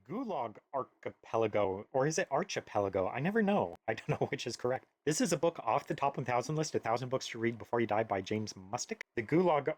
The Gulag Archipelago, or is it Archipelago? I never know. I don't know which is correct. This is a book off the top 1000 list, 1000 books to read before you die by James Mustick. The Gulag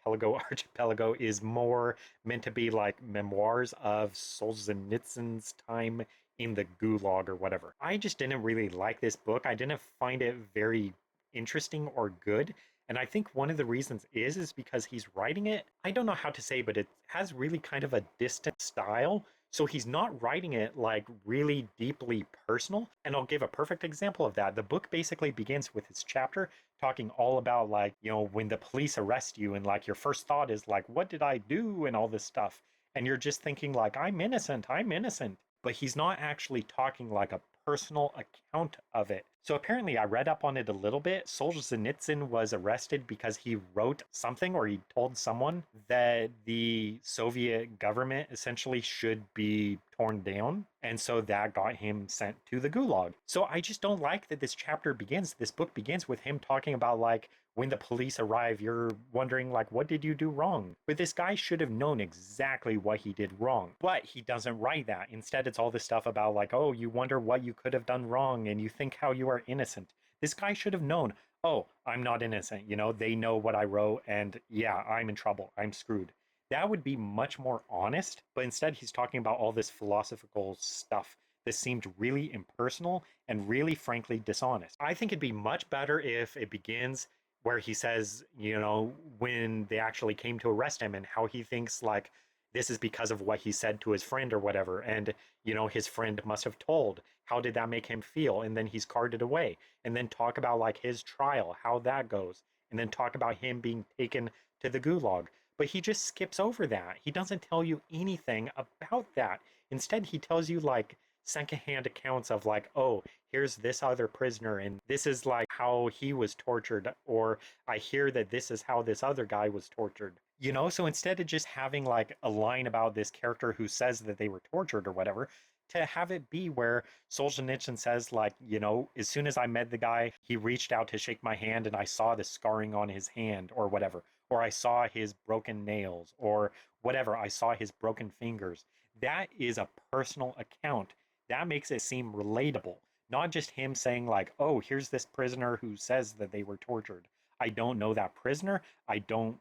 Archipelago is more meant to be like memoirs of Solzhenitsyn's time in the Gulag or whatever. I just didn't really like this book. I didn't find it very interesting or good. And I think one of the reasons is because he's writing it, I don't know how to say, but it has really kind of a distant style. So he's not writing it like really deeply personal. And I'll give a perfect example of that. The book basically begins with his chapter talking all about like, when the police arrest you and like your first thought is like, what did I do? And all this stuff. And you're just thinking like, I'm innocent, I'm innocent. But he's not actually talking like a personal account of it. So apparently, I read up on it a little bit. Solzhenitsyn was arrested because he wrote something or he told someone that the Soviet government essentially should be torn down. And so that got him sent to the Gulag. So I just don't like that this book begins with him talking about like, when the police arrive, you're wondering, like, what did you do wrong? But this guy should have known exactly what he did wrong. But he doesn't write that. Instead, it's all this stuff about, like, oh, you wonder what you could have done wrong and you think how you are innocent. This guy should have known, oh, I'm not innocent. They know what I wrote and yeah, I'm in trouble. I'm screwed. That would be much more honest. But instead, he's talking about all this philosophical stuff that seemed really impersonal and really, frankly, dishonest. I think it'd be much better if it begins where he says, when they actually came to arrest him and how he thinks like this is because of what he said to his friend or whatever. And, his friend must have told. How did that make him feel? And then he's carted away. And then talk about like his trial, how that goes. And then talk about him being taken to the gulag. But he just skips over that. He doesn't tell you anything about that. Instead, he tells you like secondhand accounts of like, oh, here's this other prisoner and this is like how he was tortured, or I hear that this is how this other guy was tortured. So instead of just having like a line about this character who says that they were tortured or whatever, to have it be where Solzhenitsyn says, like, as soon as I met the guy, he reached out to shake my hand and I saw the scarring on his hand or whatever, or I saw his broken nails or whatever, I saw his broken fingers. That is a personal account. That makes it seem relatable, not just him saying, like, oh, here's this prisoner who says that they were tortured. I don't know that prisoner. I don't,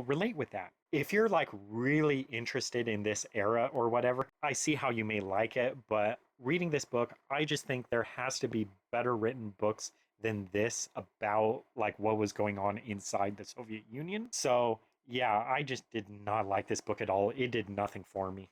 relate with that. If you're like really interested in this era or whatever, I see how you may like it, but reading this book, I just think there has to be better written books than this about like what was going on inside the Soviet Union. So, yeah, I just did not like this book at all. It did nothing for me.